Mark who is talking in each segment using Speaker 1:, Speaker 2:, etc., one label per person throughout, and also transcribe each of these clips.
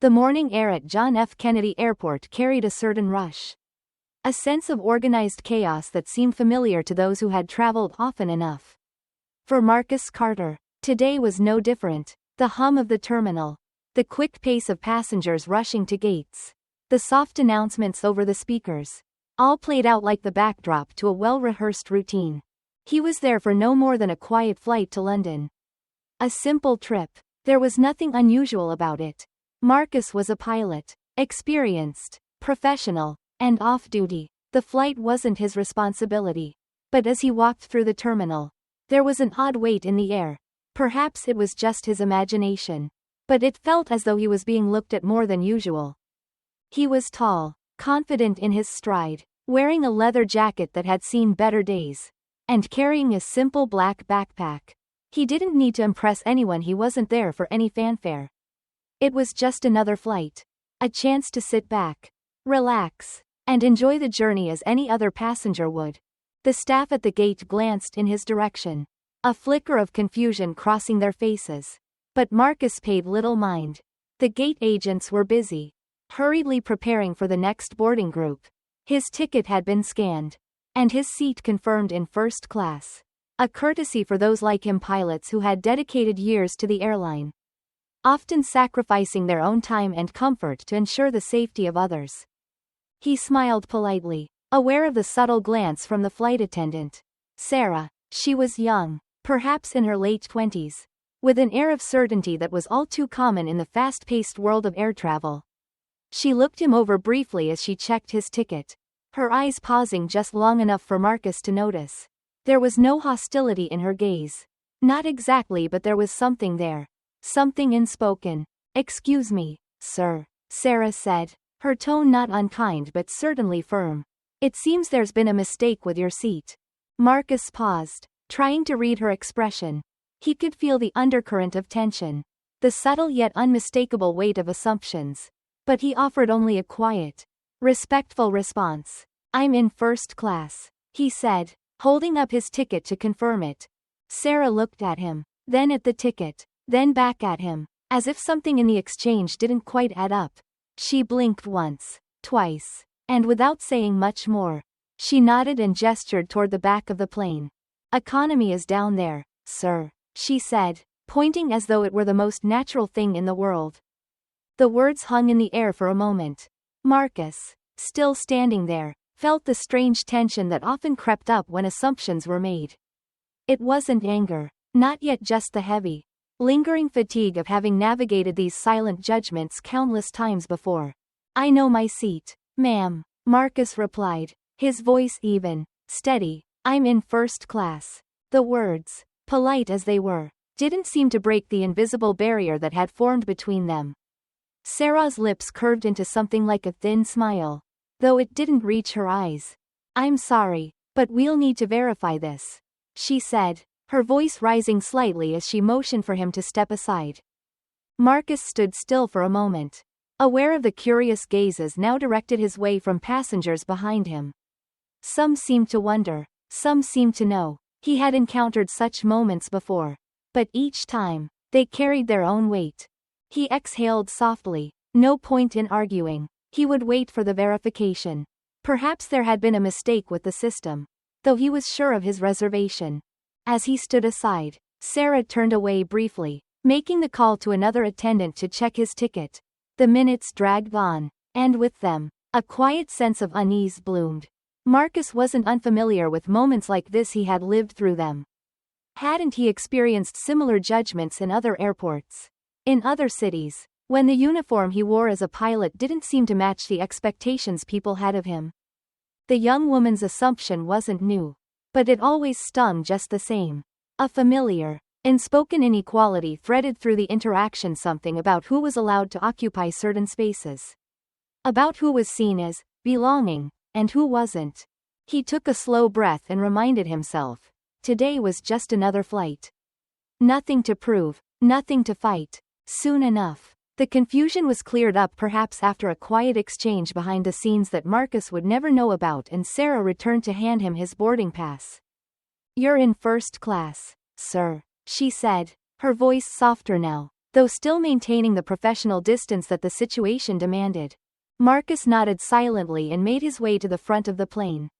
Speaker 1: The morning air at John F. Kennedy Airport carried a certain rush. A sense of organized chaos that seemed familiar to those who had traveled often enough. For Marcus Carter, today was no different. The hum of the terminal, the quick pace of passengers rushing to gates, the soft announcements over the speakers, all played out like the backdrop to a well-rehearsed routine. He was there for no more than a quiet flight to London. A simple trip. There was nothing unusual about it. Marcus was a pilot, experienced, professional, and off-duty. The flight wasn't his responsibility. But as he walked through the terminal, there was an odd weight in the air. Perhaps it was just his imagination. But it felt as though he was being looked at more than usual. He was tall, confident in his stride, wearing a leather jacket that had seen better days, and carrying a simple black backpack. He didn't need to impress anyone. He wasn't there for any fanfare. It was just another flight. A chance to sit back, relax, and enjoy the journey as any other passenger would. The staff at the gate glanced in his direction, a flicker of confusion crossing their faces. But Marcus paid little mind. The gate agents were busy, hurriedly preparing for the next boarding group. His ticket had been scanned, and his seat confirmed in first class. A courtesy for those like him, pilots who had dedicated years to the airline, often sacrificing their own time and comfort to ensure the safety of others. He smiled politely, aware of the subtle glance from the flight attendant. Sarah. She was young, perhaps in her late 20s, with an air of certainty that was all too common in the fast-paced world of air travel. She looked him over briefly as she checked his ticket, her eyes pausing just long enough for Marcus to notice. There was no hostility in her gaze. Not exactly, but there was something there. Something unspoken. "Excuse me, sir," Sarah said, her tone not unkind but certainly firm. "It seems there's been a mistake with your seat." Marcus paused, trying to read her expression. He could feel the undercurrent of tension, the subtle yet unmistakable weight of assumptions. But he offered only a quiet, respectful response. "I'm in first class," he said, holding up his ticket to confirm it. Sarah looked at him, then at the ticket, then back at him, as if something in the exchange didn't quite add up. She blinked once, twice, and without saying much more, she nodded and gestured toward the back of the plane. "Economy is down there, sir," she said, pointing as though it were the most natural thing in the world. The words hung in the air for a moment. Marcus, still standing there, felt the strange tension that often crept up when assumptions were made. It wasn't anger, not yet, just the heavy, lingering fatigue of having navigated these silent judgments countless times before. "I know my seat, ma'am," Marcus replied, his voice even, steady. "I'm in first class." The words, polite as they were, didn't seem to break the invisible barrier that had formed between them. Sarah's lips curved into something like a thin smile, though it didn't reach her eyes. "I'm sorry, but we'll need to verify this," she said, her voice rising slightly as she motioned for him to step aside. Marcus stood still for a moment, aware of the curious gazes now directed his way from passengers behind him. Some seemed to wonder, some seemed to know. He had encountered such moments before, but each time, they carried their own weight. He exhaled softly. No point in arguing. He would wait for the verification. Perhaps there had been a mistake with the system, though he was sure of his reservation. As he stood aside, Sarah turned away briefly, making the call to another attendant to check his ticket. The minutes dragged on, and with them, a quiet sense of unease bloomed. Marcus wasn't unfamiliar with moments like this. He had lived through them. Hadn't he experienced similar judgments in other airports? In other cities, when the uniform he wore as a pilot didn't seem to match the expectations people had of him? The young woman's assumption wasn't new, but it always stung just the same. A familiar, unspoken inequality threaded through the interaction, something about who was allowed to occupy certain spaces, about who was seen as belonging, and who wasn't. He took a slow breath and reminded himself, today was just another flight. Nothing to prove, nothing to fight. Soon enough, the confusion was cleared up, perhaps after a quiet exchange behind the scenes that Marcus would never know about, and Sarah returned to hand him his boarding pass. "You're in first class, sir," she said, her voice softer now, though still maintaining the professional distance that the situation demanded. Marcus nodded silently and made his way to the front of the plane.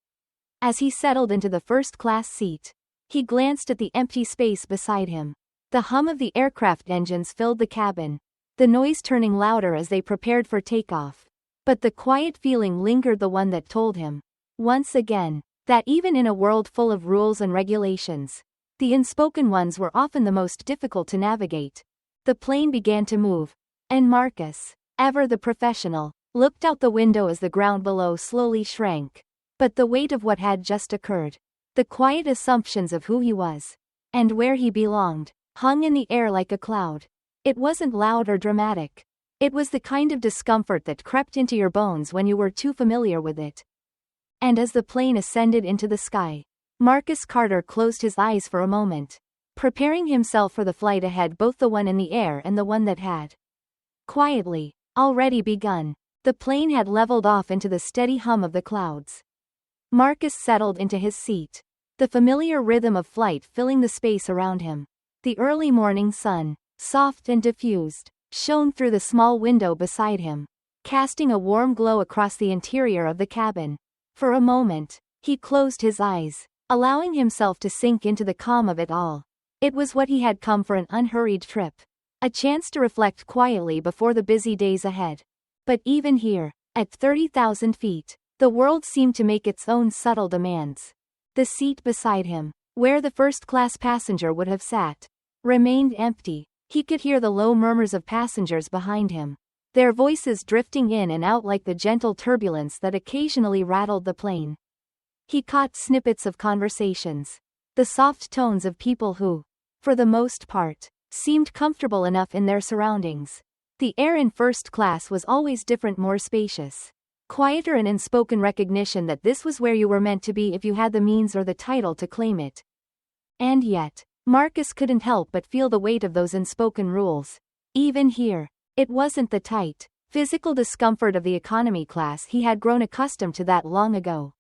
Speaker 1: As he settled into the first-class seat, he glanced at the empty space beside him. The hum of the aircraft engines filled the cabin, the noise turning louder as they prepared for takeoff. But the quiet feeling lingered, the one that told him, once again, that even in a world full of rules and regulations, the unspoken ones were often the most difficult to navigate. The plane began to move, and Marcus, ever the professional, looked out the window as the ground below slowly shrank. But the weight of what had just occurred, the quiet assumptions of who he was, and where he belonged, hung in the air like a cloud. It wasn't loud or dramatic. It was the kind of discomfort that crept into your bones when you were too familiar with it. And as the plane ascended into the sky, Marcus Carter closed his eyes for a moment, preparing himself for the flight ahead, both the one in the air and the one that had quietly already begun. The plane had leveled off into the steady hum of the clouds. Marcus settled into his seat, the familiar rhythm of flight filling the space around him. The early morning sun, soft and diffused, shone through the small window beside him, casting a warm glow across the interior of the cabin. For a moment, he closed his eyes, allowing himself to sink into the calm of it all. It was what he had come for, an unhurried trip, a chance to reflect quietly before the busy days ahead. But even here, at 30,000 feet, the world seemed to make its own subtle demands. The seat beside him, where the first-class passenger would have sat, remained empty. He could hear the low murmurs of passengers behind him, their voices drifting in and out like the gentle turbulence that occasionally rattled the plane. He caught snippets of conversations, the soft tones of people who, for the most part, seemed comfortable enough in their surroundings. The air in first class was always different, more spacious, quieter, and unspoken recognition that this was where you were meant to be if you had the means or the title to claim it. And yet, Marcus couldn't help but feel the weight of those unspoken rules. Even here, it wasn't the tight, physical discomfort of the economy class. He had grown accustomed to that long ago.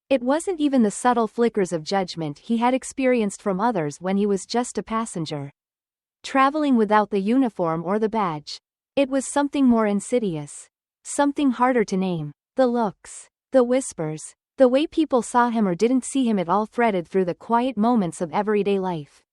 Speaker 1: It wasn't even the subtle flickers of judgment he had experienced from others when he was just a passenger, traveling without the uniform or the badge. It was something more insidious, something harder to name. The looks, the whispers, the way people saw him or didn't see him at all, threaded through the quiet moments of everyday life.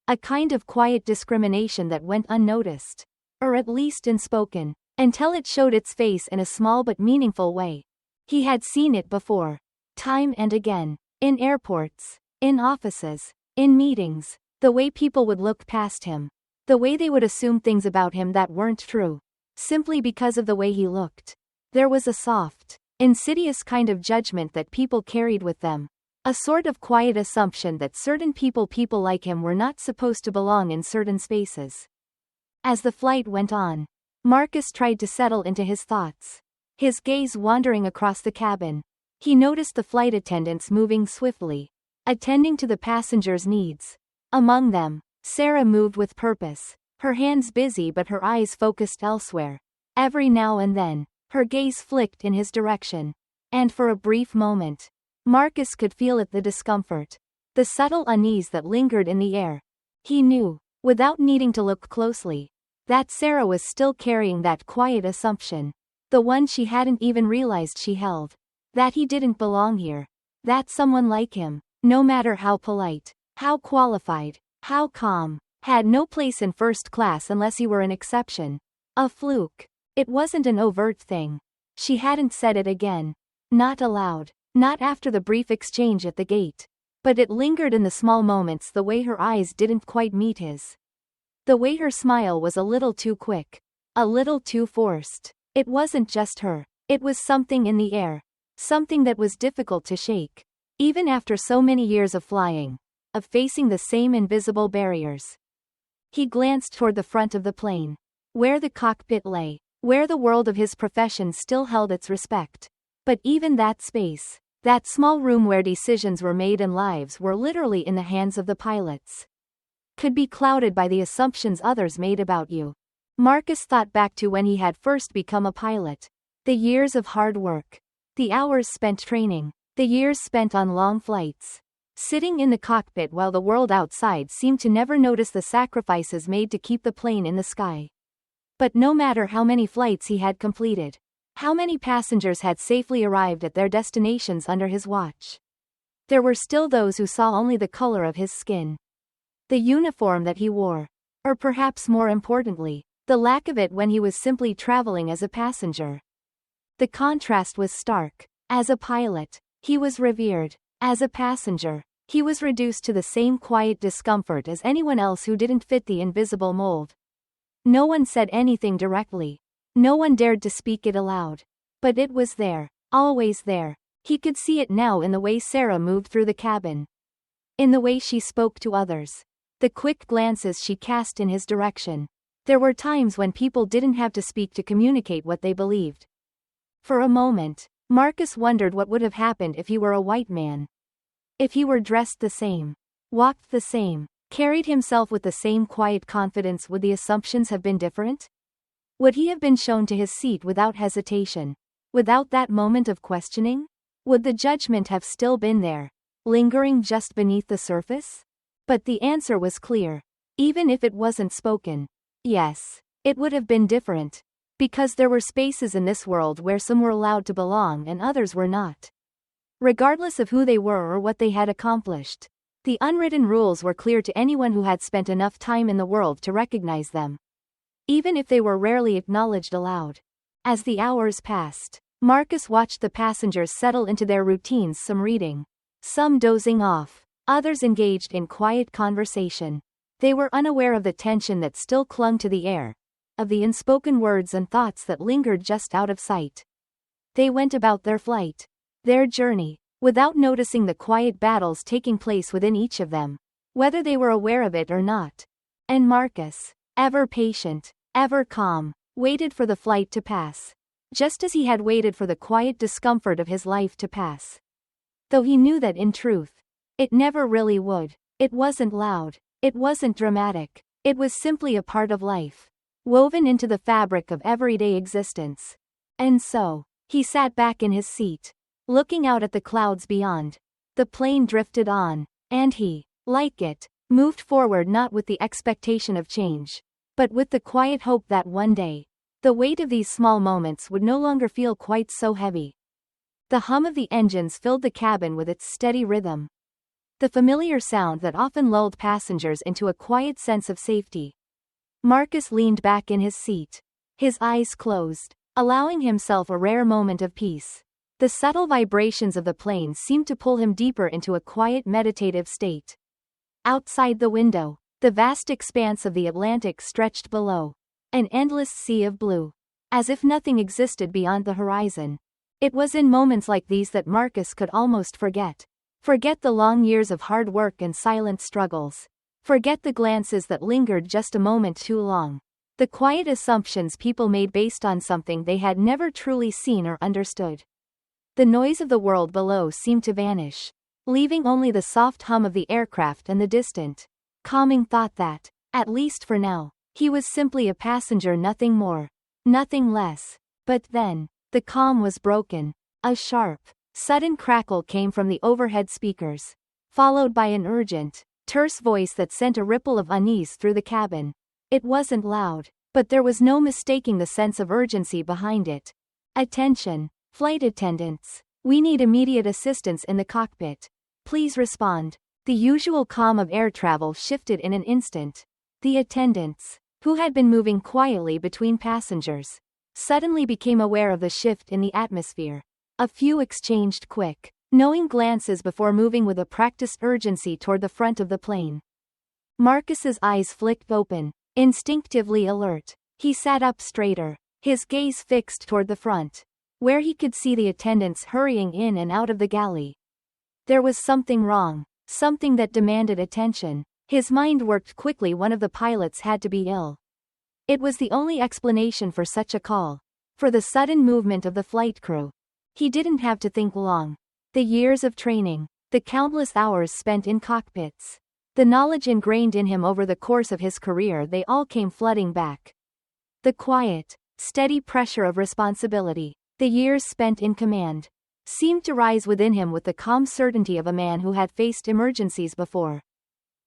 Speaker 1: A kind of quiet discrimination that went unnoticed, or at least unspoken, until it showed its face in a small but meaningful way. He had seen it before, time and again, in airports, in offices, in meetings, the way people would look past him, the way they would assume things about him that weren't true, simply because of the way he looked. There was a soft, insidious kind of judgment that people carried with them, a sort of quiet assumption that certain people like him were not supposed to belong in certain spaces. As the flight went on, Marcus tried to settle into his thoughts, his gaze wandering across the cabin. He noticed the flight attendants moving swiftly, attending to the passengers' needs. Among them, Sarah moved with purpose, her hands busy but her eyes focused elsewhere. Every now and then, her gaze flicked in his direction, and for a brief moment, Marcus could feel it, the discomfort, the subtle unease that lingered in the air. He knew, without needing to look closely, that Sarah was still carrying that quiet assumption, the one she hadn't even realized she held, that he didn't belong here, that someone like him, no matter how polite, how qualified, how calm, had no place in first class unless he were an exception, a fluke. It wasn't an overt thing. She hadn't said it again, not aloud, not after the brief exchange at the gate, but it lingered in the small moments, the way her eyes didn't quite meet his, the way her smile was a little too quick, a little too forced. It wasn't just her, it was something in the air, something that was difficult to shake, even after so many years of flying, of facing the same invisible barriers. He glanced toward the front of the plane, where the cockpit lay, where the world of his profession still held its respect. But even that space, that small room where decisions were made and lives were literally in the hands of the pilots, could be clouded by the assumptions others made about you. Marcus thought back to when he had first become a pilot, the years of hard work, the hours spent training, the years spent on long flights. sitting in the cockpit while the world outside seemed to never notice the sacrifices made to keep the plane in the sky. But no matter how many flights he had completed, how many passengers had safely arrived at their destinations under his watch, there were still those who saw only the color of his skin, the uniform that he wore, or perhaps more importantly, the lack of it when he was simply traveling as a passenger. The contrast was stark. As a pilot, he was revered. As a passenger, he was reduced to the same quiet discomfort as anyone else who didn't fit the invisible mold. No one said anything directly. No one dared to speak it aloud. But it was there, always there. He could see it now in the way Sarah moved through the cabin, in the way she spoke to others, the quick glances she cast in his direction. There were times when people didn't have to speak to communicate what they believed. For a moment, Marcus wondered what would have happened if he were a white man. If he were dressed the same, walked the same, carried himself with the same quiet confidence, would the assumptions have been different? Would he have been shown to his seat without hesitation, without that moment of questioning? Would the judgment have still been there, lingering just beneath the surface? But the answer was clear. Even if it wasn't spoken, yes, it would have been different. Because there were spaces in this world where some were allowed to belong and others were not. Regardless of who they were or what they had accomplished, the unwritten rules were clear to anyone who had spent enough time in the world to recognize them, even if they were rarely acknowledged aloud. As the hours passed, Marcus watched the passengers settle into their routines, some reading, some dozing off, others engaged in quiet conversation. They were unaware of the tension that still clung to the air, of the unspoken words and thoughts that lingered just out of sight. They went about their flight, their journey, without noticing the quiet battles taking place within each of them, whether they were aware of it or not. And Marcus, ever patient, ever calm, waited for the flight to pass, just as he had waited for the quiet discomfort of his life to pass. Though he knew that in truth, it never really would. It wasn't loud, it wasn't dramatic, it was simply a part of life, woven into the fabric of everyday existence. And so, he sat back in his seat, looking out at the clouds beyond. The plane drifted on, and he, like it, moved forward not with the expectation of change, but with the quiet hope that one day, the weight of these small moments would no longer feel quite so heavy. The hum of the engines filled the cabin with its steady rhythm, the familiar sound that often lulled passengers into a quiet sense of safety. Marcus leaned back in his seat, his eyes closed, allowing himself a rare moment of peace. The subtle vibrations of the plane seemed to pull him deeper into a quiet meditative state. Outside the window, the vast expanse of the Atlantic stretched below, an endless sea of blue, as if nothing existed beyond the horizon. It was in moments like these that Marcus could almost forget the long years of hard work and silent struggles, forget the glances that lingered just a moment too long, the quiet assumptions people made based on something they had never truly seen or understood. The noise of the world below seemed to vanish, leaving only the soft hum of the aircraft and the distant, calming thought that, at least for now, he was simply a passenger, nothing more, nothing less. But then, the calm was broken. A sharp, sudden crackle came from the overhead speakers, followed by an urgent, terse voice that sent a ripple of unease through the cabin. It wasn't loud, but there was no mistaking the sense of urgency behind it. Attention, flight attendants. We need immediate assistance in the cockpit. Please respond. The usual calm of air travel shifted in an instant. The attendants, who had been moving quietly between passengers, suddenly became aware of the shift in the atmosphere. A few exchanged quick, knowing glances before moving with a practiced urgency toward the front of the plane. Marcus's eyes flicked open, instinctively alert. He sat up straighter, his gaze fixed toward the front, where he could see the attendants hurrying in and out of the galley. There was something wrong, something that demanded attention. His mind worked quickly. One of the pilots had to be ill. It was the only explanation for such a call, for the sudden movement of the flight crew. He didn't have to think long. The years of training, the countless hours spent in cockpits, the knowledge ingrained in him over the course of his career, they all came flooding back. The quiet, steady pressure of responsibility, the years spent in command, seemed to rise within him with the calm certainty of a man who had faced emergencies before.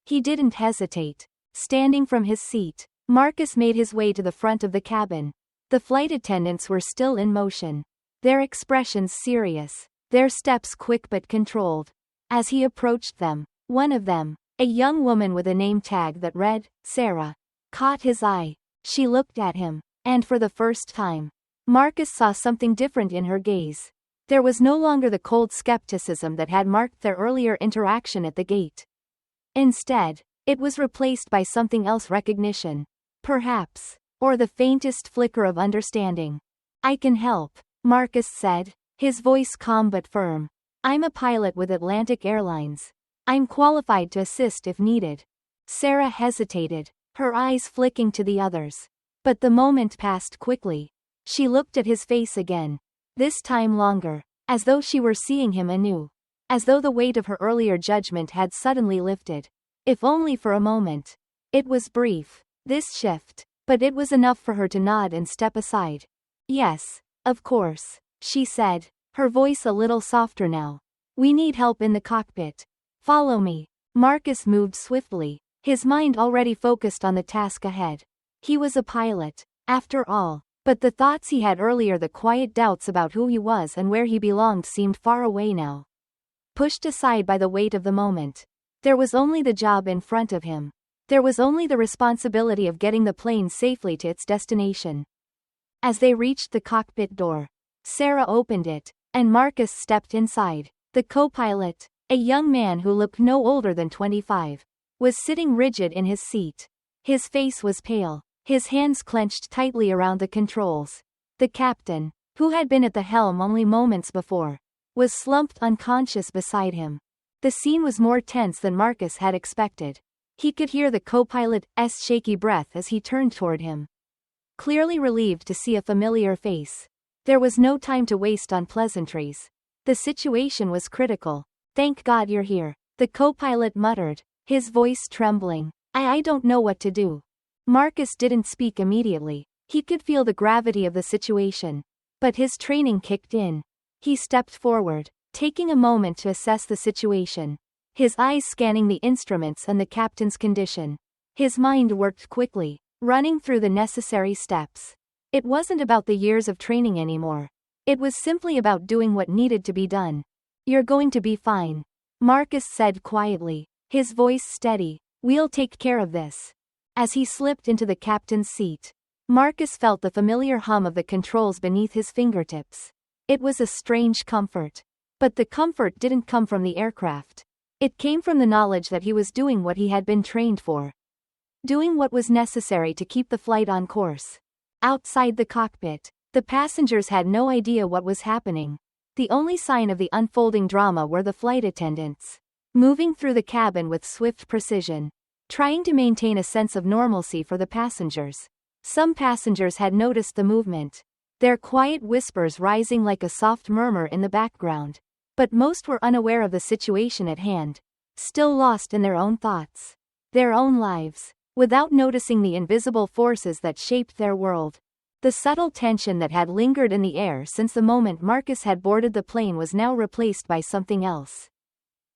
Speaker 1: He didn't hesitate. Standing from his seat, Marcus made his way to the front of the cabin. The flight attendants were still in motion. Their expressions serious, their steps quick but controlled. As he approached them, one of them, a young woman with a name tag that read, Sarah, caught his eye. She looked at him, and for the first time, Marcus saw something different in her gaze. There was no longer the cold skepticism that had marked their earlier interaction at the gate. Instead, it was replaced by something else: recognition. Perhaps. Or the faintest flicker of understanding. I can help, Marcus said, his voice calm but firm. I'm a pilot with Atlantic Airlines. I'm qualified to assist if needed. Sarah hesitated, her eyes flicking to the others. But the moment passed quickly. She looked at his face again. This time longer, as though she were seeing him anew. As though the weight of her earlier judgment had suddenly lifted. If only for a moment. It was brief, this shift, but it was enough for her to nod and step aside. Yes, of course, she said, her voice a little softer now. We need help in the cockpit. Follow me. Marcus moved swiftly, his mind already focused on the task ahead. He was a pilot, after all, but the thoughts he had earlier, the quiet doubts about who he was and where he belonged, seemed far away now. Pushed aside by the weight of the moment. There was only the job in front of him. There was only the responsibility of getting the plane safely to its destination. As they reached the cockpit door, Sarah opened it, and Marcus stepped inside. The co-pilot, a young man who looked no older than 25, was sitting rigid in his seat. His face was pale, his hands clenched tightly around the controls. The captain, who had been at the helm only moments before, was slumped unconscious beside him. The scene was more tense than Marcus had expected. He could hear the co-pilot's shaky breath as he turned toward him. Clearly relieved to see a familiar face. There was no time to waste on pleasantries. The situation was critical. Thank God you're here, the co-pilot muttered, his voice trembling. I don't know what to do. Marcus didn't speak immediately. He could feel the gravity of the situation. But his training kicked in. He stepped forward, taking a moment to assess the situation. His eyes scanning the instruments and the captain's condition. His mind worked quickly, running through the necessary steps. It wasn't about the years of training anymore. It was simply about doing what needed to be done. You're going to be fine, Marcus said quietly, his voice steady. We'll take care of this. As he slipped into the captain's seat, Marcus felt the familiar hum of the controls beneath his fingertips. It was a strange comfort. But the comfort didn't come from the aircraft. It came from the knowledge that he was doing what he had been trained for. Doing what was necessary to keep the flight on course. Outside the cockpit, the passengers had no idea what was happening. The only sign of the unfolding drama were the flight attendants, moving through the cabin with swift precision, trying to maintain a sense of normalcy for the passengers. Some passengers had noticed the movement, their quiet whispers rising like a soft murmur in the background. But most were unaware of the situation at hand, still lost in their own thoughts, their own lives, without noticing the invisible forces that shaped their world. The subtle tension that had lingered in the air since the moment Marcus had boarded the plane was now replaced by something else.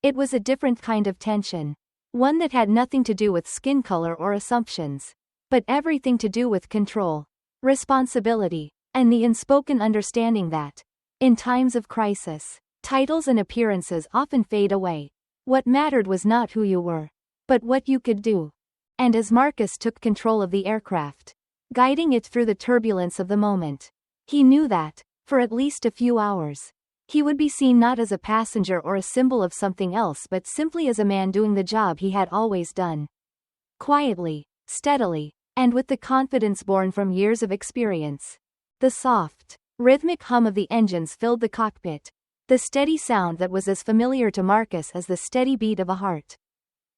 Speaker 1: It was a different kind of tension, one that had nothing to do with skin color or assumptions, but everything to do with control, responsibility, and the unspoken understanding that, in times of crisis, titles and appearances often fade away. What mattered was not who you were, but what you could do. And as Marcus took control of the aircraft, guiding it through the turbulence of the moment, he knew that, for at least a few hours, he would be seen not as a passenger or a symbol of something else but simply as a man doing the job he had always done. Quietly, steadily, and with the confidence born from years of experience. The soft, rhythmic hum of the engines filled the cockpit. The steady sound that was as familiar to Marcus as the steady beat of a heart.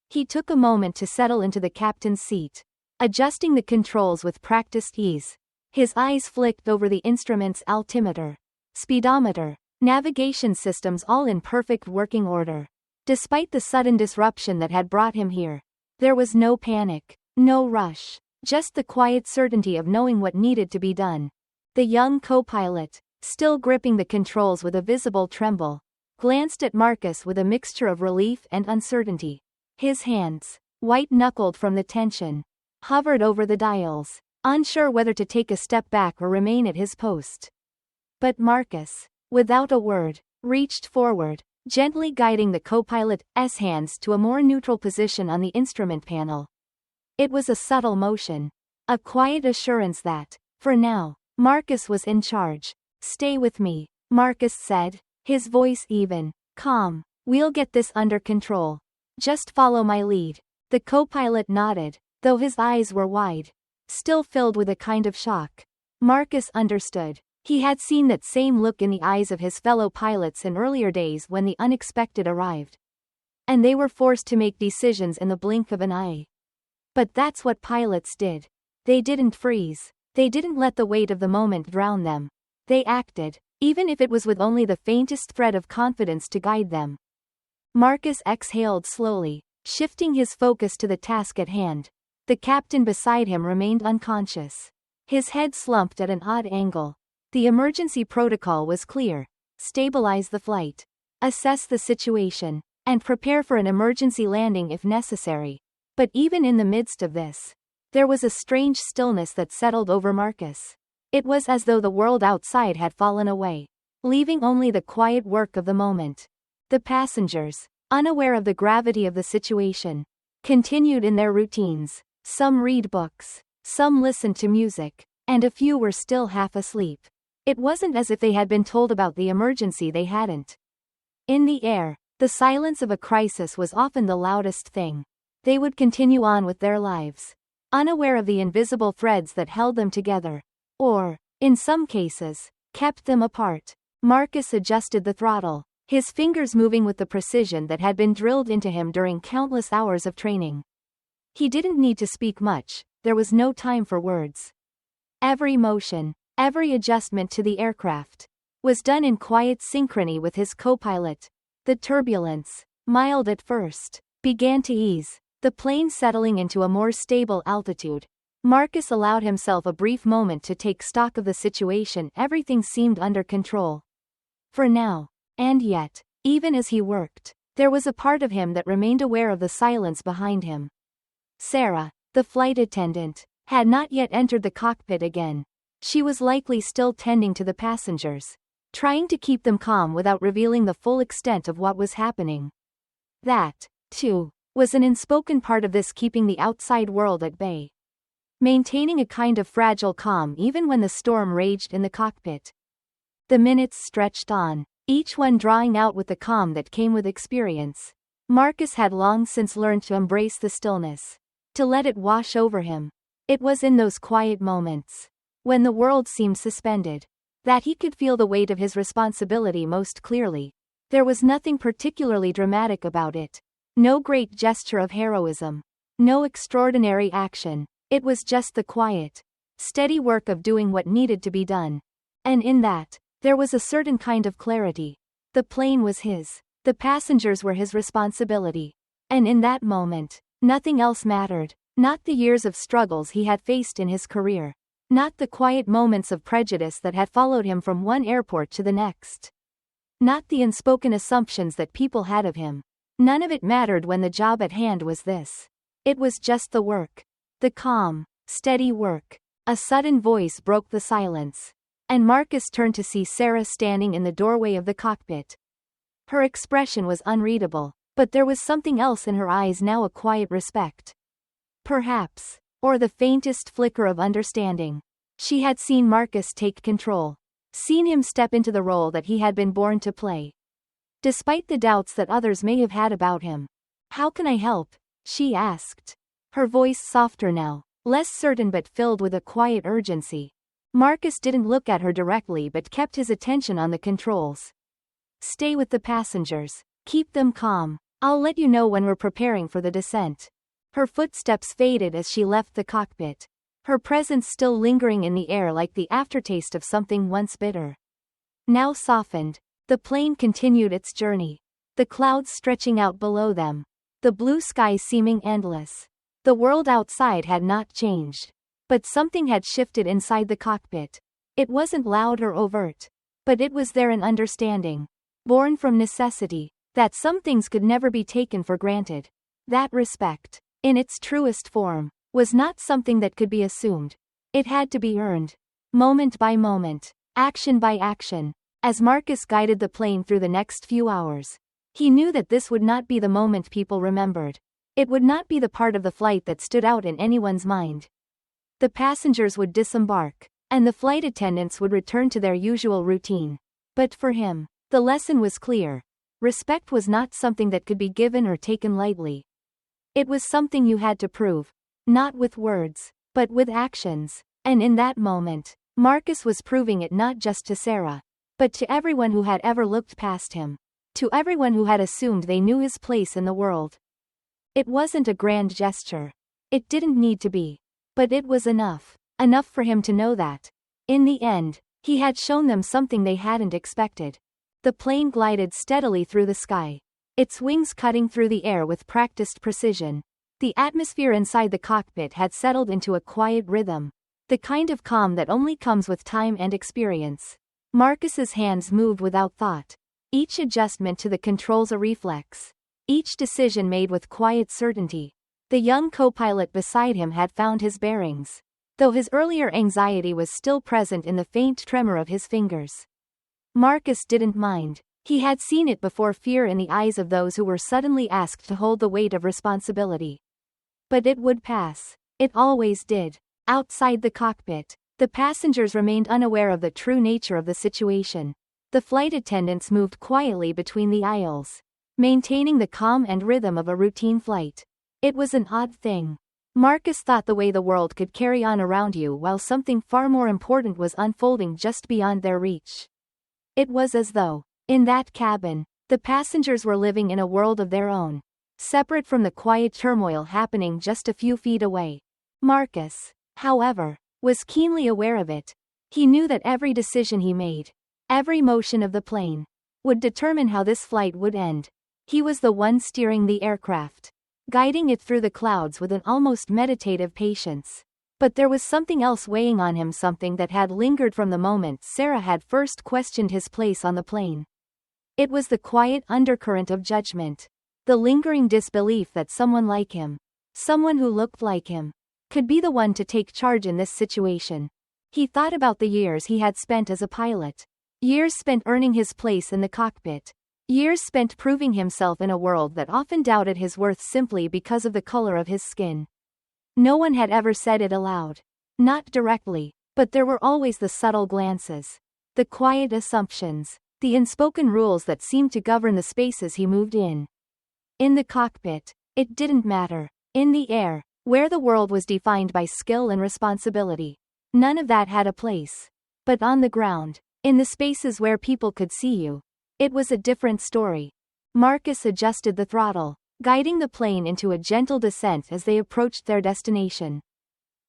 Speaker 1: He took a moment to settle into the captain's seat, adjusting the controls with practiced ease. His eyes flicked over the instrument's altimeter, speedometer, navigation systems, all in perfect working order. Despite the sudden disruption that had brought him here, there was no panic, no rush, just the quiet certainty of knowing what needed to be done. The young co-pilot, still gripping the controls with a visible tremble, glanced at Marcus with a mixture of relief and uncertainty. His hands, white-knuckled from the tension, hovered over the dials, unsure whether to take a step back or remain at his post. But Marcus, without a word, reached forward, gently guiding the co-pilot's hands to a more neutral position on the instrument panel. It was a subtle motion, a quiet assurance that, for now, Marcus was in charge. "Stay with me," Marcus said, his voice even, calm. "We'll get this under control. Just follow my lead." The co-pilot nodded, though his eyes were wide, still filled with a kind of shock. Marcus understood. He had seen that same look in the eyes of his fellow pilots in earlier days when the unexpected arrived. And they were forced to make decisions in the blink of an eye. But that's what pilots did. They didn't freeze. They didn't let the weight of the moment drown them. They acted, even if it was with only the faintest thread of confidence to guide them. Marcus exhaled slowly, shifting his focus to the task at hand. The captain beside him remained unconscious, his head slumped at an odd angle. The emergency protocol was clear: stabilize the flight, assess the situation, and prepare for an emergency landing if necessary. But even in the midst of this, there was a strange stillness that settled over Marcus. It was as though the world outside had fallen away, leaving only the quiet work of the moment. The passengers, unaware of the gravity of the situation, continued in their routines. Some read books, some listened to music, and a few were still half asleep. It wasn't as if they had been told about the emergency. They hadn't. In the air, the silence of a crisis was often the loudest thing. They would continue on with their lives, unaware of the invisible threads that held them together, or, in some cases, kept them apart. Marcus adjusted the throttle, his fingers moving with the precision that had been drilled into him during countless hours of training. He didn't need to speak much. There was no time for words. Every motion, every adjustment to the aircraft, was done in quiet synchrony with his co-pilot. The turbulence, mild at first, began to ease, the plane settling into a more stable altitude. Marcus allowed himself a brief moment to take stock of the situation. Everything seemed under control. For now. And yet, even as he worked, there was a part of him that remained aware of the silence behind him. Sarah, the flight attendant, had not yet entered the cockpit again. She was likely still tending to the passengers, trying to keep them calm without revealing the full extent of what was happening. That, too, was an unspoken part of this, keeping the outside world at bay. Maintaining a kind of fragile calm even when the storm raged in the cockpit. The minutes stretched on, each one drawing out with the calm that came with experience. Marcus had long since learned to embrace the stillness, to let it wash over him. It was in those quiet moments, when the world seemed suspended, that he could feel the weight of his responsibility most clearly. There was nothing particularly dramatic about it. No great gesture of heroism. No extraordinary action. It was just the quiet, steady work of doing what needed to be done. And in that, there was a certain kind of clarity. The plane was his. The passengers were his responsibility. And in that moment, nothing else mattered. Not the years of struggles he had faced in his career. Not the quiet moments of prejudice that had followed him from one airport to the next. Not the unspoken assumptions that people had of him. None of it mattered when the job at hand was this. It was just the work. The calm, steady work. A sudden voice broke the silence. And Marcus turned to see Sarah standing in the doorway of the cockpit. Her expression was unreadable, but there was something else in her eyes now, a quiet respect. Perhaps, or the faintest flicker of understanding. She had seen Marcus take control. Seen him step into the role that he had been born to play. Despite the doubts that others may have had about him. "How can I help?" she asked. Her voice softer now, less certain but filled with a quiet urgency. Marcus didn't look at her directly but kept his attention on the controls. "Stay with the passengers. Keep them calm. I'll let you know when we're preparing for the descent." Her footsteps faded as she left the cockpit, her presence still lingering in the air like the aftertaste of something once bitter. Now softened, the plane continued its journey, the clouds stretching out below them, the blue sky seeming endless. The world outside had not changed, but something had shifted inside the cockpit. It wasn't loud or overt, But it was there an understanding, born from necessity, that some things could never be taken for granted. That respect, in its truest form, was not something that could be assumed. It had to be earned. Moment by moment, action by action. As Marcus guided the plane through the next few hours, he knew that this would not be the moment people remembered. It would not be the part of the flight that stood out in anyone's mind. The passengers would disembark, and the flight attendants would return to their usual routine. But for him, the lesson was clear. Respect was not something that could be given or taken lightly. It was something you had to prove, not with words, but with actions. And in that moment, Marcus was proving it not just to Sarah, but to everyone who had ever looked past him. To everyone who had assumed they knew his place in the world. It wasn't a grand gesture. It didn't need to be. But it was enough. Enough for him to know that, in the end, he had shown them something they hadn't expected. The plane glided steadily through the sky, its wings cutting through the air with practiced precision. The atmosphere inside the cockpit had settled into a quiet rhythm, the kind of calm that only comes with time and experience. Marcus's hands moved without thought, each adjustment to the controls a reflex, each decision made with quiet certainty. The young co-pilot beside him had found his bearings, though his earlier anxiety was still present in the faint tremor of his fingers. Marcus didn't mind. He had seen it before, fear in the eyes of those who were suddenly asked to hold the weight of responsibility. But it would pass. It always did. Outside the cockpit, the passengers remained unaware of the true nature of the situation. The flight attendants moved quietly between the aisles, maintaining the calm and rhythm of a routine flight. It was an odd thing. Marcus thought the way the world could carry on around you while something far more important was unfolding just beyond their reach. It was as though, in that cabin, the passengers were living in a world of their own, separate from the quiet turmoil happening just a few feet away. Marcus, however, was keenly aware of it. He knew that every decision he made, every motion of the plane, would determine how this flight would end. He was the one steering the aircraft, guiding it through the clouds with an almost meditative patience. But there was something else weighing on him, something that had lingered from the moment Sarah had first questioned his place on the plane. It was the quiet undercurrent of judgment, the lingering disbelief that someone like him, someone who looked like him, could be the one to take charge in this situation. He thought about the years he had spent as a pilot, years spent earning his place in the cockpit, years spent proving himself in a world that often doubted his worth simply because of the color of his skin. No one had ever said it aloud. Not directly, but there were always the subtle glances, the quiet assumptions, the unspoken rules that seemed to govern the spaces he moved in. In the cockpit, it didn't matter. In the air, where the world was defined by skill and responsibility, none of that had a place. But on the ground, in the spaces where people could see you, it was a different story. Marcus adjusted the throttle, guiding the plane into a gentle descent as they approached their destination.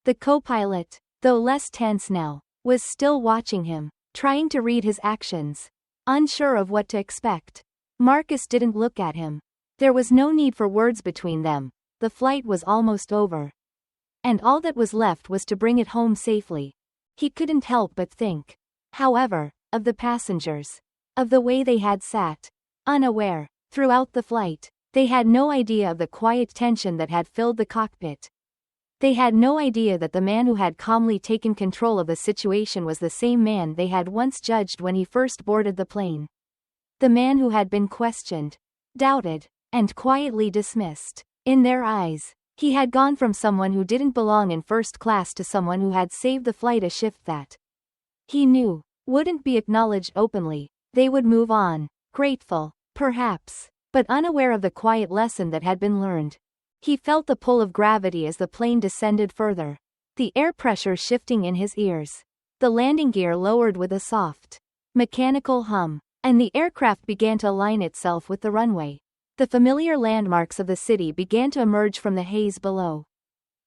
Speaker 1: The co-pilot, though less tense now, was still watching him, trying to read his actions, unsure of what to expect. Marcus didn't look at him. There was no need for words between them. The flight was almost over. And all that was left was to bring it home safely. He couldn't help but think, however, of the passengers, of the way they had sat, unaware, throughout the flight. They had no idea of the quiet tension that had filled the cockpit. They had no idea that the man who had calmly taken control of the situation was the same man they had once judged when he first boarded the plane. The man who had been questioned, doubted, and quietly dismissed. In their eyes, he had gone from someone who didn't belong in first class to someone who had saved the flight a shift that, he knew, wouldn't be acknowledged openly. They would move on, grateful, perhaps, but unaware of the quiet lesson that had been learned. He felt the pull of gravity as the plane descended further, the air pressure shifting in his ears. The landing gear lowered with a soft, mechanical hum, and the aircraft began to align itself with the runway. The familiar landmarks of the city began to emerge from the haze below,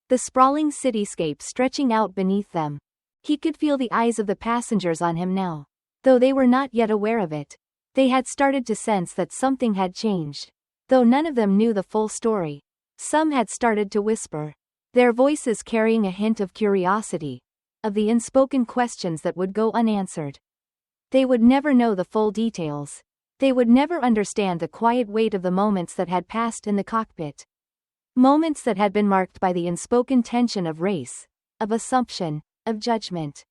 Speaker 1: the sprawling cityscape stretching out beneath them. He could feel the eyes of the passengers on him now. Though they were not yet aware of it, they had started to sense that something had changed. Though none of them knew the full story, some had started to whisper, their voices carrying a hint of curiosity, of the unspoken questions that would go unanswered. They would never know the full details. They would never understand the quiet weight of the moments that had passed in the cockpit. Moments that had been marked by the unspoken tension of race, of assumption, of judgment.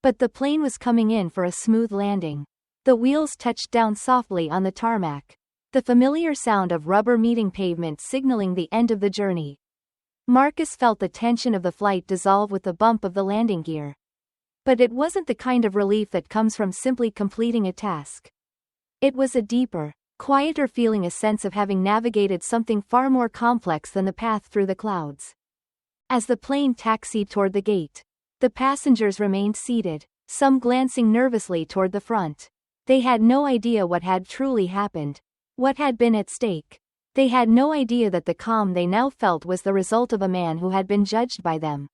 Speaker 1: But the plane was coming in for a smooth landing. The wheels touched down softly on the tarmac. The familiar sound of rubber meeting pavement signaling the end of the journey. Marcus felt the tension of the flight dissolve with the bump of the landing gear. But it wasn't the kind of relief that comes from simply completing a task. It was a deeper, quieter feeling, a sense of having navigated something far more complex than the path through the clouds. As the plane taxied toward the gate, the passengers remained seated, some glancing nervously toward the front. They had no idea what had truly happened, what had been at stake. They had no idea that the calm they now felt was the result of a man who had been judged by them,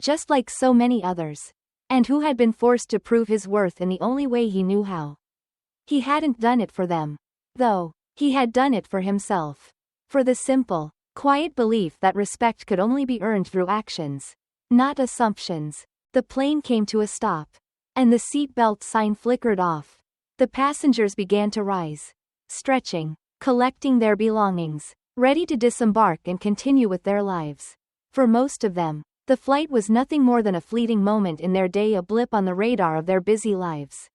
Speaker 1: just like so many others, and who had been forced to prove his worth in the only way he knew how. He hadn't done it for them, though. He had done it for himself. For the simple, quiet belief that respect could only be earned through actions, not assumptions. The plane came to a stop, and the seat belt sign flickered off. The passengers began to rise, stretching, collecting their belongings, ready to disembark and continue with their lives. For most of them, the flight was nothing more than a fleeting moment in their day, a blip on the radar of their busy lives.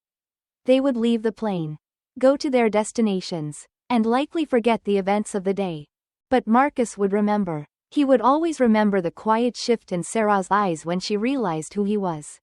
Speaker 1: They would leave the plane, go to their destinations, and likely forget the events of the day. But Marcus would remember. He would always remember the quiet shift in Sarah's eyes when she realized who he was.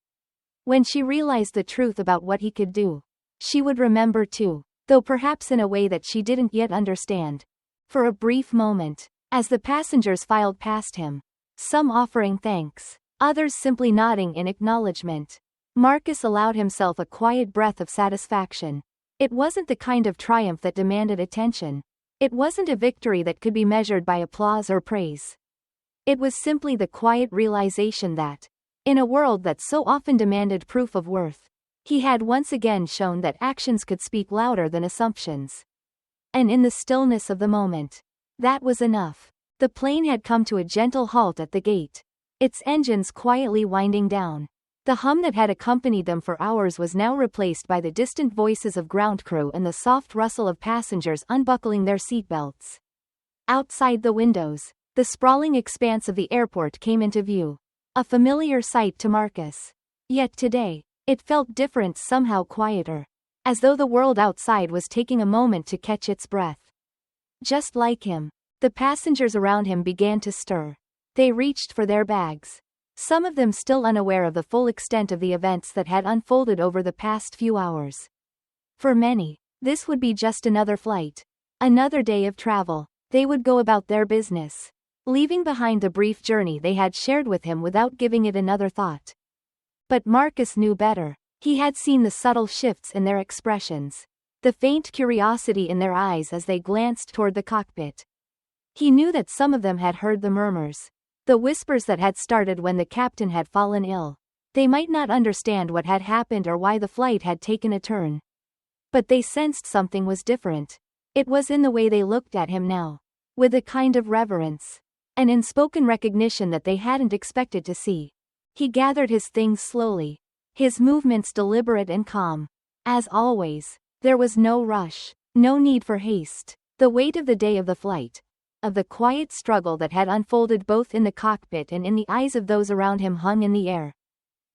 Speaker 1: When she realized the truth about what he could do. She would remember too, though perhaps in a way that she didn't yet understand. For a brief moment, as the passengers filed past him, some offering thanks, others simply nodding in acknowledgement, Marcus allowed himself a quiet breath of satisfaction. It wasn't the kind of triumph that demanded attention. It wasn't a victory that could be measured by applause or praise. It was simply the quiet realization that, in a world that so often demanded proof of worth, he had once again shown that actions could speak louder than assumptions. And in the stillness of the moment, that was enough. The plane had come to a gentle halt at the gate, its engines quietly winding down. The hum that had accompanied them for hours was now replaced by the distant voices of ground crew and the soft rustle of passengers unbuckling their seatbelts. Outside the windows, the sprawling expanse of the airport came into view. A familiar sight to Marcus. Yet today, it felt different, somehow quieter. As though the world outside was taking a moment to catch its breath. Just like him, the passengers around him began to stir. They reached for their bags. Some of them still unaware of the full extent of the events that had unfolded over the past few hours. For many, this would be just another flight. Another day of travel. They would go about their business, leaving behind the brief journey they had shared with him without giving it another thought. But Marcus knew better. He had seen the subtle shifts in their expressions, the faint curiosity in their eyes as they glanced toward the cockpit. He knew that some of them had heard the murmurs, the whispers that had started when the captain had fallen ill. They might not understand what had happened or why the flight had taken a turn. But they sensed something was different. It was in the way they looked at him now, with a kind of reverence, an unspoken recognition that they hadn't expected to see. He gathered his things slowly, his movements deliberate and calm. As always, there was no rush, no need for haste. The weight of the day of the flight, of the quiet struggle that had unfolded both in the cockpit and in the eyes of those around him, hung in the air.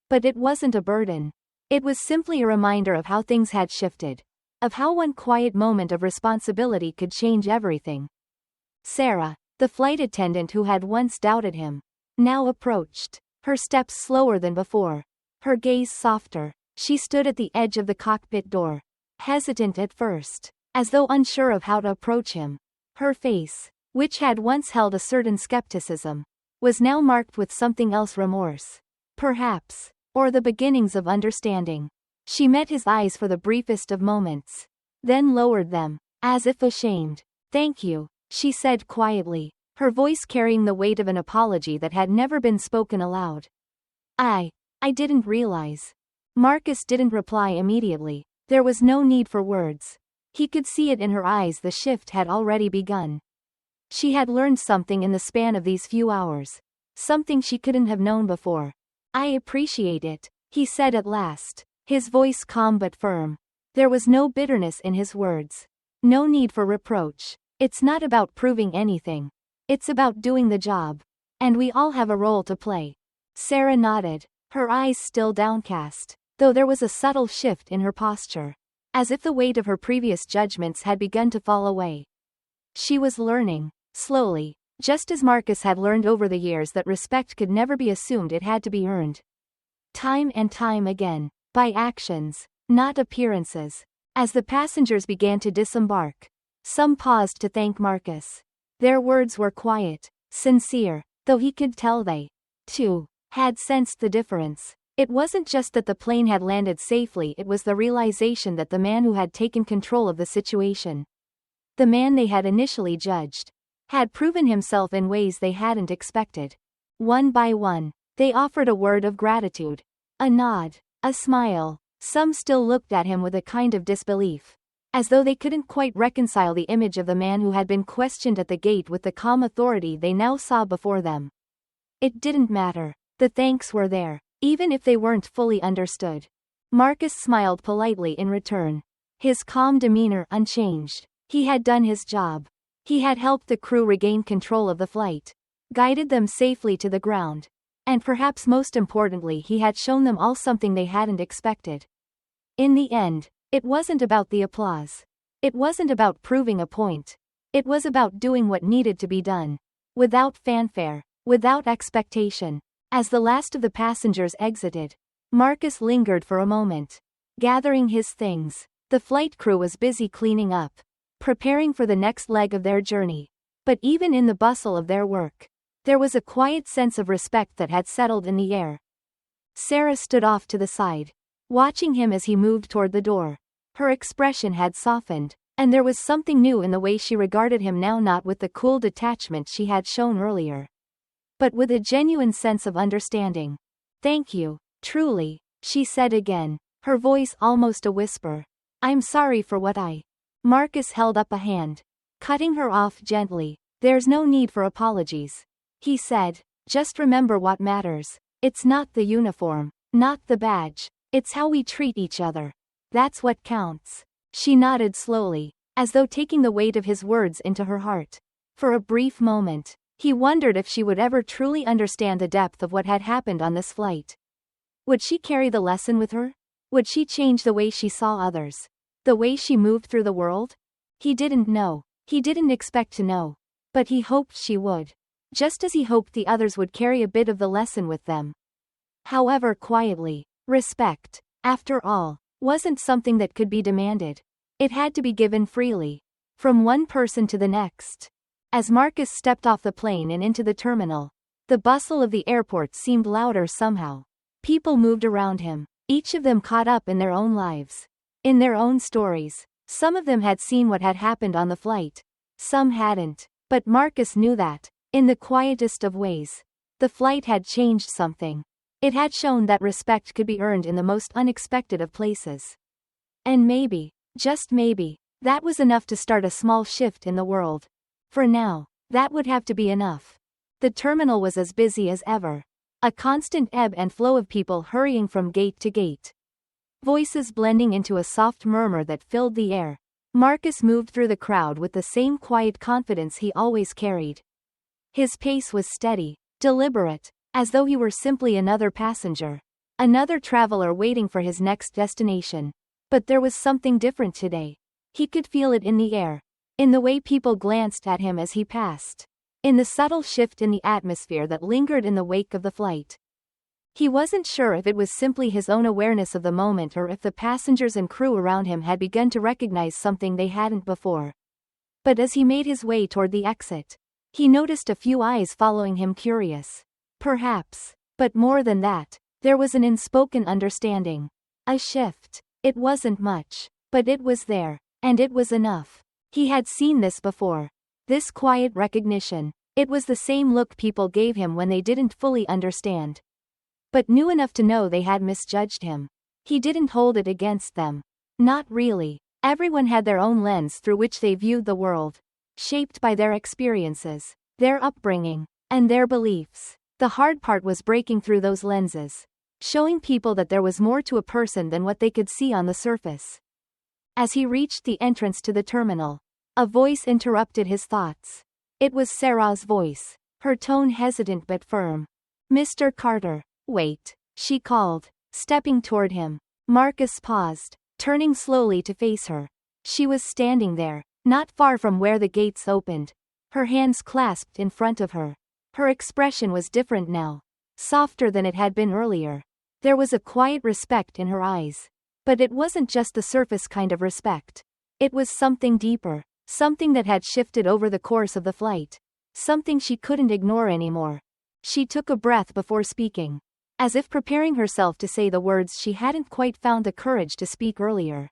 Speaker 1: But it wasn't a burden. It was simply a reminder of how things had shifted, of how one quiet moment of responsibility could change everything. Sarah, the flight attendant who had once doubted him, now approached, her steps slower than before, her gaze softer. She stood at the edge of the cockpit door, hesitant at first, as though unsure of how to approach him. Her face, which had once held a certain skepticism, was now marked with something else, remorse, perhaps, or the beginnings of understanding. She met his eyes for the briefest of moments, then lowered them, as if ashamed. "Thank you," she said quietly, her voice carrying the weight of an apology that had never been spoken aloud. I didn't realize." Marcus didn't reply immediately. There was no need for words. He could see it in her eyes, the shift had already begun. She had learned something in the span of these few hours. Something she couldn't have known before. "I appreciate it," he said at last, His voice calm but firm. There was no bitterness in his words. No need for reproach. It's not about proving anything. It's about doing the job. And we all have a role to play. Sarah nodded, her eyes still downcast, though there was a subtle shift in her posture, as if the weight of her previous judgments had begun to fall away. She was learning, slowly, just as Marcus had learned over the years, that respect could never be assumed, it had to be earned. Time and time again, by actions, not appearances. As the passengers began to disembark, some paused to thank Marcus. Their words were quiet, sincere, though he could tell they, too, had sensed the difference. It wasn't just that the plane had landed safely, it was the realization that the man who had taken control of the situation, the man they had initially judged, had proven himself in ways they hadn't expected. One by one, they offered a word of gratitude, a nod, a smile. Some still looked at him with a kind of disbelief, as though they couldn't quite reconcile the image of the man who had been questioned at the gate with the calm authority they now saw before them. It didn't matter. The thanks were there, even if they weren't fully understood. Marcus smiled politely in return, his calm demeanor unchanged. He had done his job. He had helped the crew regain control of the flight, guided them safely to the ground, and perhaps most importantly, he had shown them all something they hadn't expected. In the end, it wasn't about the applause. It wasn't about proving a point. It was about doing what needed to be done, without fanfare, without expectation. As the last of the passengers exited, Marcus lingered for a moment, gathering his things. The flight crew was busy cleaning up, preparing for the next leg of their journey. But even in the bustle of their work, there was a quiet sense of respect that had settled in the air. Sarah stood off to the side, watching him as he moved toward the door. Her expression had softened, and there was something new in the way she regarded him now, not with the cool detachment she had shown earlier, but with a genuine sense of understanding. "Thank you, truly," she said again, her voice almost a whisper. "I'm sorry for what I..." Marcus held up a hand, cutting her off gently. "There's no need for apologies," he said. "Just remember what matters. It's not the uniform, not the badge. It's how we treat each other. That's what counts." She nodded slowly, as though taking the weight of his words into her heart. For a brief moment, he wondered if she would ever truly understand the depth of what had happened on this flight. Would she carry the lesson with her? Would she change the way she saw others? The way she moved through the world? He didn't know. He didn't expect to know. But he hoped she would. Just as he hoped the others would carry a bit of the lesson with them. However quietly, respect, after all, wasn't something that could be demanded. It had to be given freely, from one person to the next. As Marcus stepped off the plane and into the terminal, the bustle of the airport seemed louder somehow. People moved around him, each of them caught up in their own lives, in their own stories. Some of them had seen what had happened on the flight. Some hadn't. But Marcus knew that, in the quietest of ways, the flight had changed something. It had shown that respect could be earned in the most unexpected of places. And maybe, just maybe, that was enough to start a small shift in the world. For now, that would have to be enough. The terminal was as busy as ever. A constant ebb and flow of people hurrying from gate to gate. Voices blending into a soft murmur that filled the air. Marcus moved through the crowd with the same quiet confidence he always carried. His pace was steady, deliberate, as though he were simply another passenger, another traveler waiting for his next destination. But there was something different today. He could feel it in the air, in the way people glanced at him as he passed, in the subtle shift in the atmosphere that lingered in the wake of the flight. He wasn't sure if it was simply his own awareness of the moment or if the passengers and crew around him had begun to recognize something they hadn't before. But as he made his way toward the exit, he noticed a few eyes following him, curious. Perhaps, but more than that, there was an unspoken understanding. A shift. It wasn't much, but it was there, and it was enough. He had seen this before. This quiet recognition. It was the same look people gave him when they didn't fully understand, but knew enough to know they had misjudged him. He didn't hold it against them. Not really. Everyone had their own lens through which they viewed the world, shaped by their experiences, their upbringing, and their beliefs. The hard part was breaking through those lenses. showing people that there was more to a person than what they could see on the surface. As he reached the entrance to the terminal, a voice interrupted his thoughts. It was Sarah's voice, her tone hesitant but firm. "Mr. Carter, wait," she called, stepping toward him. Marcus paused, turning slowly to face her. She was standing there, not far from where the gates opened, her hands clasped in front of her. Her expression was different now, softer than it had been earlier. There was a quiet respect in her eyes. But it wasn't just the surface kind of respect. It was something deeper, something that had shifted over the course of the flight, something she couldn't ignore anymore. She took a breath before speaking, as if preparing herself to say the words she hadn't quite found the courage to speak earlier.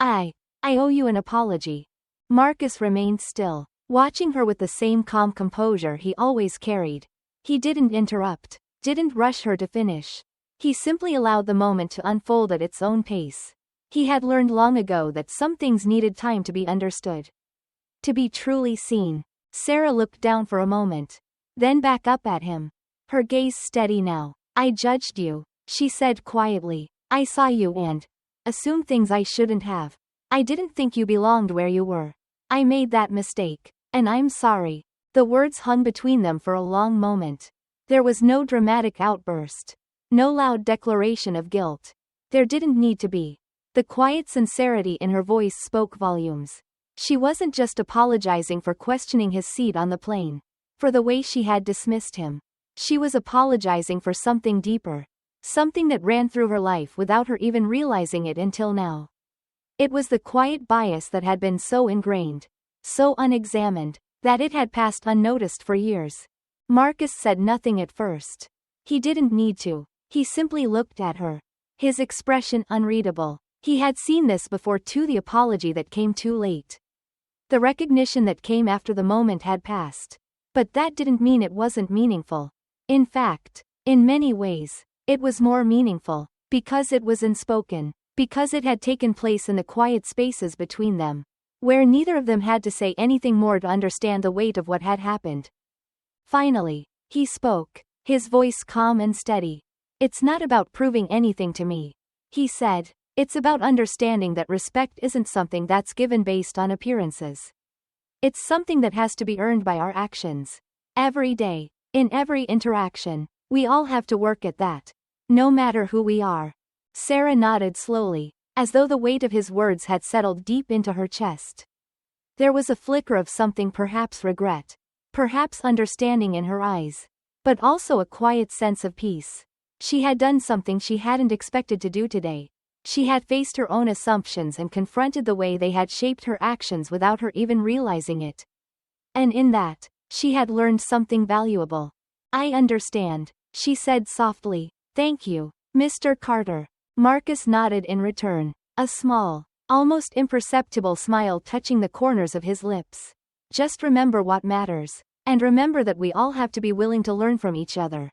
Speaker 1: I owe you an apology." Marcus remained still, watching her with the same calm composure he always carried. He didn't interrupt, didn't rush her to finish. He simply allowed the moment to unfold at its own pace. He had learned long ago that some things needed time to be understood, to be truly seen. Sarah looked down for a moment, then back up at him, her gaze steady now. "I judged you," she said quietly. "I saw you and assumed things I shouldn't have. I didn't think you belonged where you were. I made that mistake, and I'm sorry." The words hung between them for a long moment. There was no dramatic outburst, no loud declaration of guilt. There didn't need to be. The quiet sincerity in her voice spoke volumes. She wasn't just apologizing for questioning his seat on the plane, for the way she had dismissed him. She was apologizing for something deeper, something that ran through her life without her even realizing it until now. It was the quiet bias that had been so ingrained, so unexamined, that it had passed unnoticed for years. Marcus said nothing at first. He didn't need to. He simply looked at her, his expression unreadable. He had seen this before too, the apology that came too late. The recognition that came after the moment had passed. But that didn't mean it wasn't meaningful. In fact, in many ways, it was more meaningful, because it was unspoken, because it had taken place in the quiet spaces between them, where neither of them had to say anything more to understand the weight of what had happened. Finally, he spoke, his voice calm and steady. "It's not about proving anything to me," he said. "It's about understanding that respect isn't something that's given based on appearances. It's something that has to be earned by our actions. Every day, in every interaction, we all have to work at that, no matter who we are." Sarah nodded slowly, as though the weight of his words had settled deep into her chest. There was a flicker of something, perhaps regret, perhaps understanding in her eyes, but also a quiet sense of peace. She had done something she hadn't expected to do today. She had faced her own assumptions and confronted the way they had shaped her actions without her even realizing it. And in that, she had learned something valuable. "I understand," she said softly. "Thank you, Mr. Carter." Marcus nodded in return, a small, almost imperceptible smile touching the corners of his lips. "Just remember what matters, and remember that we all have to be willing to learn from each other."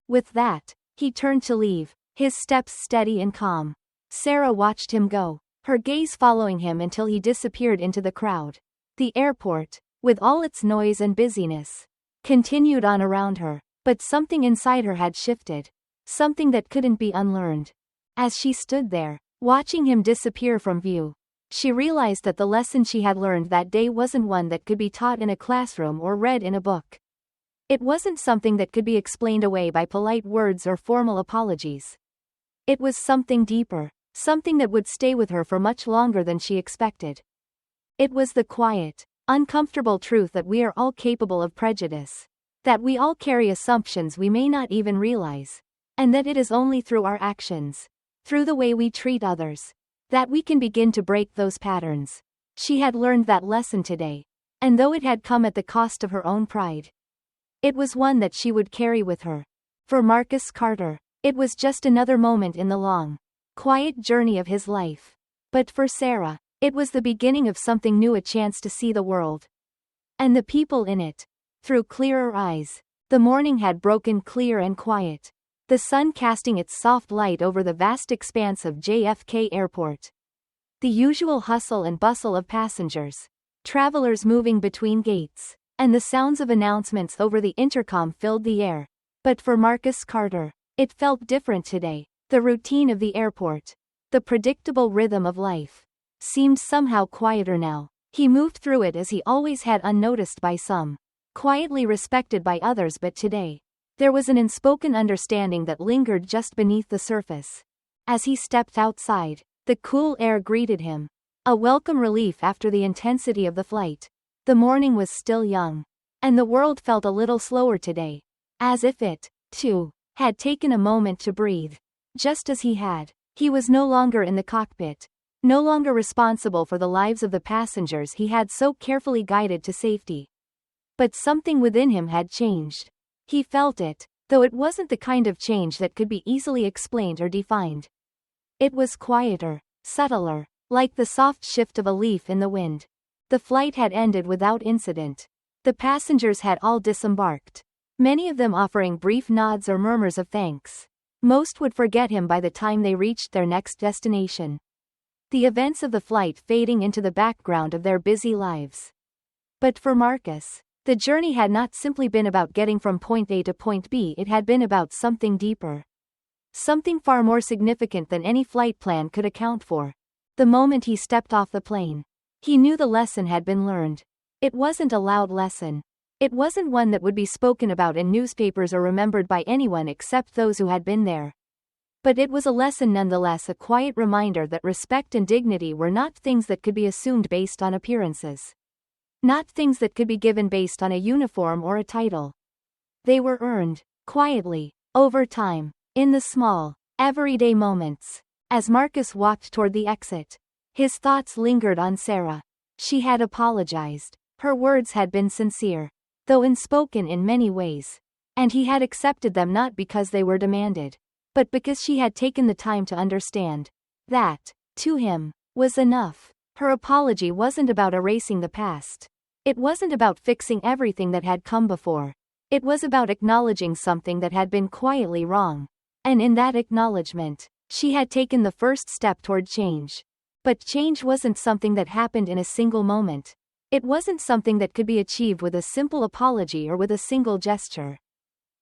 Speaker 1: With that, he turned to leave, his steps steady and calm. Sarah watched him go, her gaze following him until he disappeared into the crowd. The airport, with all its noise and busyness, continued on around her, but something inside her had shifted, something that couldn't be unlearned. As she stood there, watching him disappear from view, she realized that the lesson she had learned that day wasn't one that could be taught in a classroom or read in a book. It wasn't something that could be explained away by polite words or formal apologies. It was something deeper, something that would stay with her for much longer than she expected. It was the quiet, uncomfortable truth that we are all capable of prejudice, that we all carry assumptions we may not even realize, and that it is only through our actions, through the way we treat others, that we can begin to break those patterns. She had learned that lesson today, and though it had come at the cost of her own pride, it was one that she would carry with her. For Marcus Carter, it was just another moment in the long, quiet journey of his life. But for Sarah, it was the beginning of something new, a chance to see the world and the people in it through clearer eyes. The morning had broken clear and quiet, the sun casting its soft light over the vast expanse of JFK Airport. The usual hustle and bustle of passengers, travelers moving between gates, and the sounds of announcements over the intercom filled the air. But for Marcus Carter, It felt different today. The routine of the airport, the predictable rhythm of life, seemed somehow quieter now. He moved through it as he always had, unnoticed by some, quietly respected by others, but today, there was an unspoken understanding that lingered just beneath the surface. As he stepped outside, the cool air greeted him, a welcome relief after the intensity of the flight. The morning was still young, and the world felt a little slower today, as if it, too, had taken a moment to breathe. Just as he had, he was no longer in the cockpit, no longer responsible for the lives of the passengers he had so carefully guided to safety. But something within him had changed. He felt it, though it wasn't the kind of change that could be easily explained or defined. It was quieter, subtler, like the soft shift of a leaf in the wind. The flight had ended without incident. The passengers had all disembarked, many of them offering brief nods or murmurs of thanks. Most would forget him by the time they reached their next destination, the events of the flight fading into the background of their busy lives. But for Marcus, the journey had not simply been about getting from point A to point B, it had been about something deeper. Something far more significant than any flight plan could account for. The moment he stepped off the plane, he knew the lesson had been learned. It wasn't a loud lesson. It wasn't one that would be spoken about in newspapers or remembered by anyone except those who had been there. But it was a lesson nonetheless, a quiet reminder that respect and dignity were not things that could be assumed based on appearances. Not things that could be given based on a uniform or a title. They were earned, quietly, over time, in the small, everyday moments. As Marcus walked toward the exit, his thoughts lingered on Sarah. She had apologized. Her words had been sincere, though unspoken in many ways. And he had accepted them not because they were demanded, but because she had taken the time to understand. That, to him, was enough. Her apology wasn't about erasing the past. It wasn't about fixing everything that had come before. It was about acknowledging something that had been quietly wrong. And in that acknowledgement, she had taken the first step toward change. But change wasn't something that happened in a single moment. It wasn't something that could be achieved with a simple apology or with a single gesture.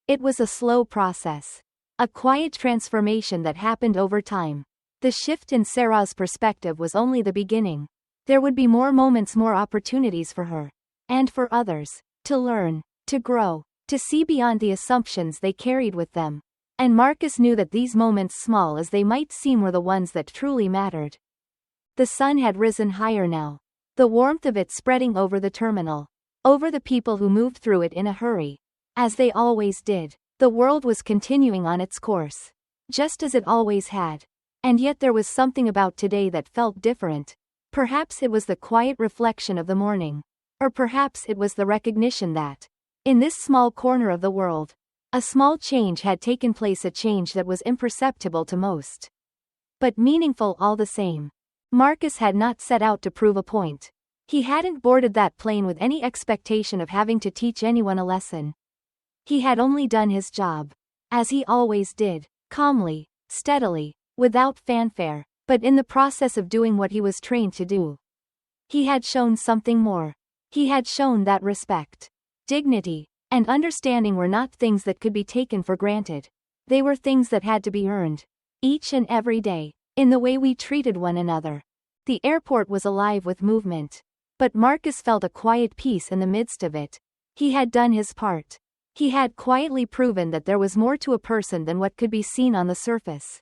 Speaker 1: It was a slow process. A quiet transformation that happened over time. The shift in Sarah's perspective was only the beginning. There would be more moments, more opportunities for her, and for others, to learn, to grow, to see beyond the assumptions they carried with them. And Marcus knew that these moments, small as they might seem, were the ones that truly mattered. The sun had risen higher now, the warmth of it spreading over the terminal, over the people who moved through it in a hurry. As they always did, the world was continuing on its course, just as it always had. And yet there was something about today that felt different. Perhaps it was the quiet reflection of the morning. Or perhaps it was the recognition that, in this small corner of the world, a small change had taken place, a change that was imperceptible to most, but meaningful all the same. Marcus had not set out to prove a point. He hadn't boarded that plane with any expectation of having to teach anyone a lesson. He had only done his job, as he always did, calmly, steadily, without fanfare. But in the process of doing what he was trained to do, he had shown something more. He had shown that respect, dignity, and understanding were not things that could be taken for granted. They were things that had to be earned, each and every day, in the way we treated one another. The airport was alive with movement, but Marcus felt a quiet peace in the midst of it. He had done his part. He had quietly proven that there was more to a person than what could be seen on the surface.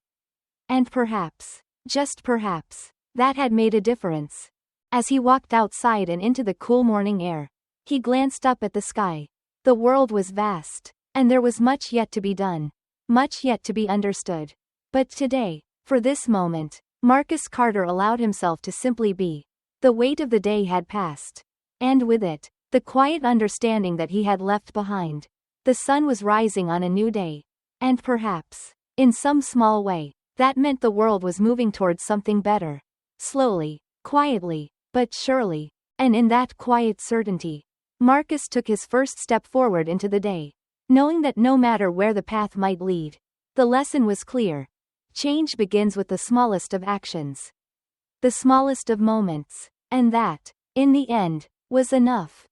Speaker 1: And perhaps, just perhaps, that had made a difference. As he walked outside and into the cool morning air, he glanced up at the sky. The world was vast, and there was much yet to be done, much yet to be understood. But today, for this moment, Marcus Carter allowed himself to simply be. The weight of the day had passed, and with it, the quiet understanding that he had left behind. The sun was rising on a new day, and perhaps, in some small way, that meant the world was moving towards something better. Slowly, quietly, but surely. And in that quiet certainty, Marcus took his first step forward into the day, knowing that no matter where the path might lead, the lesson was clear. Change begins with the smallest of actions, the smallest of moments, and that, in the end, was enough.